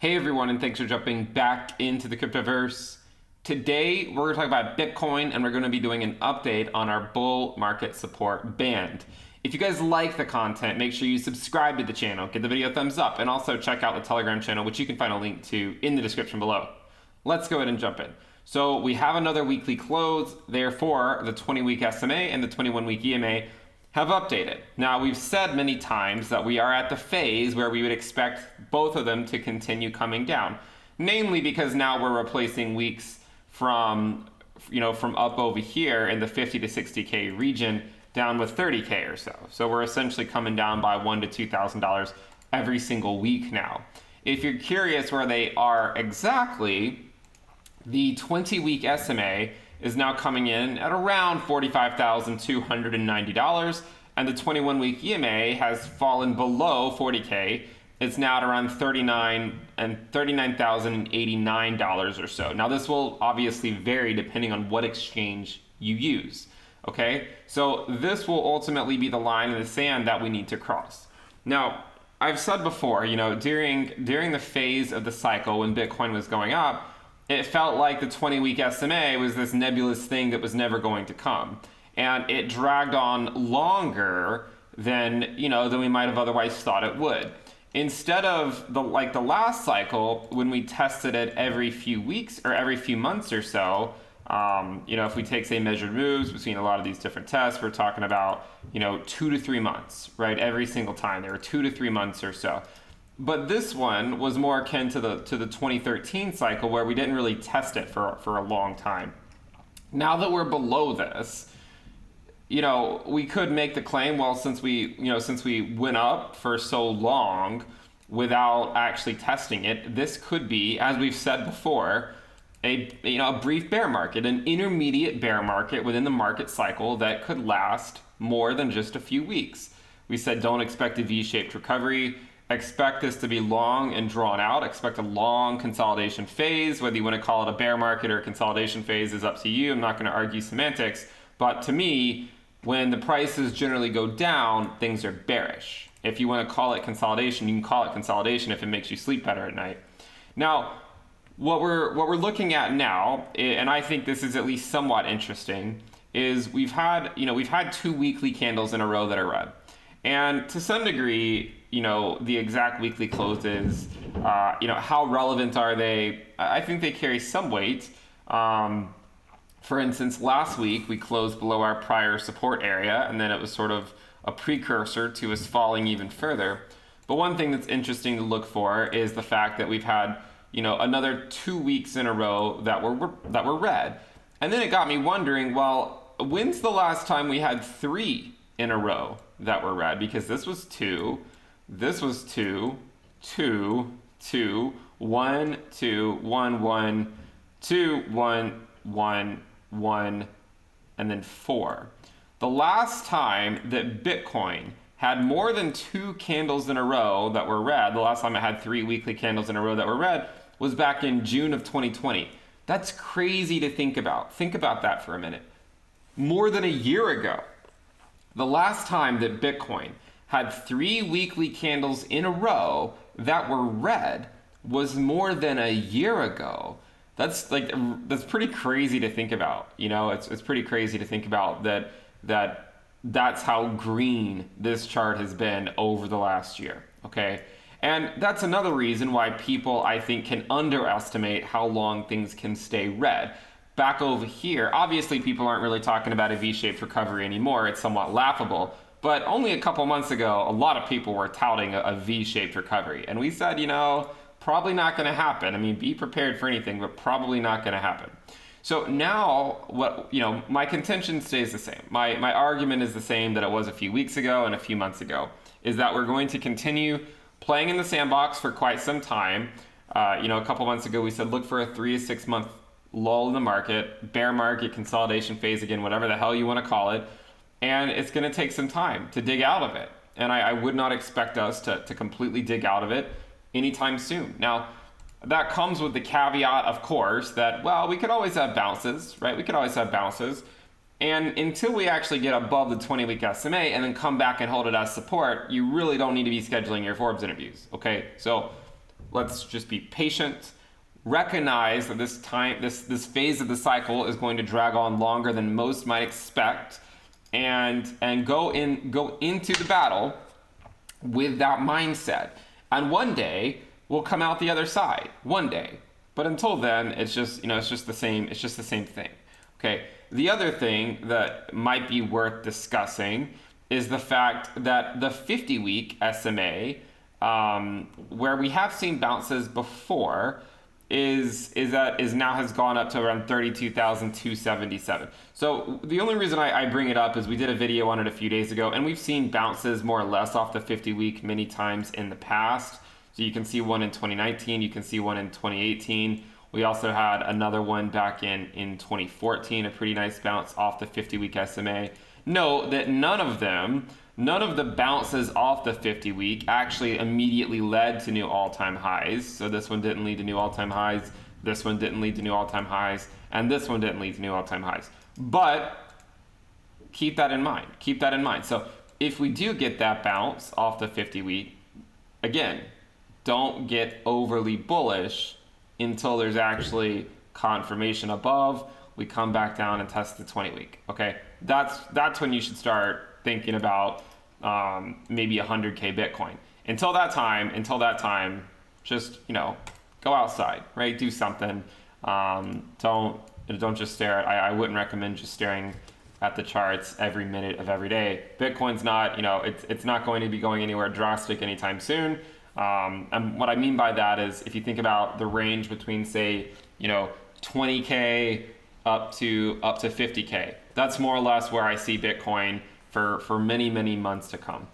Hey everyone, and thanks for jumping back into the cryptoverse. Today we're going to talk about Bitcoin, and we're going to be doing an update on our bull market support band. If you guys like the content, make sure you subscribe to the channel, give the video a thumbs up, and also check out the Telegram channel, which you can find a link to in the description below. Let's go ahead and jump in. So we have another weekly close, therefore the 20-week SMA and the 21-week EMA have updated. Now, we've said many times that we are at the phase where we would expect both of them to continue coming down, namely because now we're replacing weeks from up over here in the 50 to 60K region down with 30K or so. So we're essentially coming down by $1,000 to $2,000 every single week now. If you're curious where they are exactly, the 20-week SMA is now coming in at around $45,290, and the 21-week EMA has fallen below 40K. It's now at around $39,089 or so. Now, this will obviously vary depending on what exchange you use. Okay, so this will ultimately be the line in the sand that we need to cross. Now, I've said before, during the phase of the cycle when Bitcoin was going up, it felt like the 20-week SMA was this nebulous thing that was never going to come. And it dragged on longer than we might have otherwise thought it would. Instead of the last cycle, when we tested it every few weeks or every few months or so, if we take, say, measured moves between a lot of these different tests, we're talking about, 2 to 3 months, right? Every single time. There were 2 to 3 months or so. But this one was more akin to the 2013 cycle, where we didn't really test it for a long time. Now that we're below this, we could make the claim, well, since we went up for so long without actually testing it, this could be, as we've said before, a brief bear market, an intermediate bear market within the market cycle that could last more than just a few weeks. We said don't expect a V-shaped recovery. Expect this to be long and drawn out. Expect a long consolidation phase. Whether you want to call it a bear market or a consolidation phase is up to you. I'm not going to argue semantics. But to me, when the prices generally go down, things are bearish. If you want to call it consolidation, you can call it consolidation if it makes you sleep better at night. Now, what we're looking at now, and I think this is at least somewhat interesting, is we've had 2 weekly candles in a row that are red. And to some degree, the exact weekly closes, how relevant are they? I think they carry some weight. For instance, last week we closed below our prior support area, and then it was sort of a precursor to us falling even further. But one thing that's interesting to look for is the fact that we've had, another 2 weeks in a row that were red. And then it got me wondering, well, when's the last time we had 3 in a row that were red? Because this was 2, this was 2, 2, 2, 1, 2, 1, 1, 2, 1, 1, 1, and then 4. The last time that Bitcoin had more than 2 candles in a row that were red, the last time it had 3 weekly candles in a row that were red, was back in June of 2020. That's crazy to think about. Think about that for a minute. More than a year ago. The last time that Bitcoin had 3 weekly candles in a row that were red was more than a year ago. That's pretty crazy to think about. It's pretty crazy to think about that's how green this chart has been over the last year. Okay, and that's another reason why people, I think, can underestimate how long things can stay red. Back over here, obviously people aren't really talking about a V-shaped recovery anymore. It's somewhat laughable. But only a couple months ago, a lot of people were touting a V-shaped recovery. And we said, probably not going to happen. I mean, be prepared for anything, but probably not going to happen. So now, my contention stays the same. My argument is the same that it was a few weeks ago and a few months ago, is that we're going to continue playing in the sandbox for quite some time. A couple months ago, we said look for a 3 to 6 month lull in the market, bear market, consolidation phase, again, whatever the hell you want to call it. And it's going to take some time to dig out of it. And I would not expect us to completely dig out of it anytime soon. Now, that comes with the caveat, of course, that, well, we could always have bounces, right? We could always have bounces. And until we actually get above the 20-week SMA and then come back and hold it as support, you really don't need to be scheduling your Forbes interviews, okay? So let's just be patient. Recognize that this phase of the cycle is going to drag on longer than most might expect, and go into the battle with that mindset. And one day we'll come out the other side. One day. But until then, it's just the same thing. Okay. The other thing that might be worth discussing is the fact that the 50-week SMA, where we have seen bounces before, is now has gone up to around 32,277. So the only reason I bring it up is we did a video on it a few days ago, and we've seen bounces more or less off the 50-week many times in the past. So you can see one in 2019, you can see one in 2018. We also had another one back in 2014, a pretty nice bounce off the 50-week SMA. Note that none of the bounces off the 50-week actually immediately led to new all-time highs. So this one didn't lead to new all-time highs, this one didn't lead to new all-time highs, and this one didn't lead to new all-time highs. But keep that in mind. Keep that in mind. So if we do get that bounce off the 50-week, again, don't get overly bullish until there's actually confirmation above. We come back down and test the 20-week. Okay, that's when you should start thinking about maybe 100K Bitcoin. Until that time, just go outside, right? Do something. Don't just stare at. I wouldn't recommend just staring at the charts every minute of every day. Bitcoin's not, it's not going to be going anywhere drastic anytime soon. And what I mean by that is, if you think about the range between, say, 20K up to 50K, that's more or less where I see Bitcoin for many, many months to come.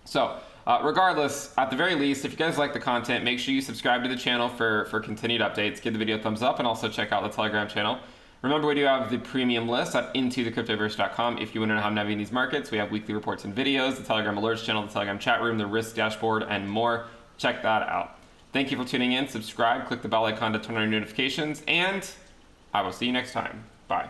So regardless, at the very least, if you guys like the content, make sure you subscribe to the channel for continued updates. Give the video a thumbs up, and also check out the Telegram channel. Remember, we do have the premium list at intothetecryptoverse.com. If you want to know how I'm navigating these markets, we have weekly reports and videos, the Telegram alerts channel, the Telegram chat room, the risk dashboard, and more. Check that out. Thank you for tuning in. Subscribe, click the bell icon to turn on your notifications, and I will see you next time. Bye.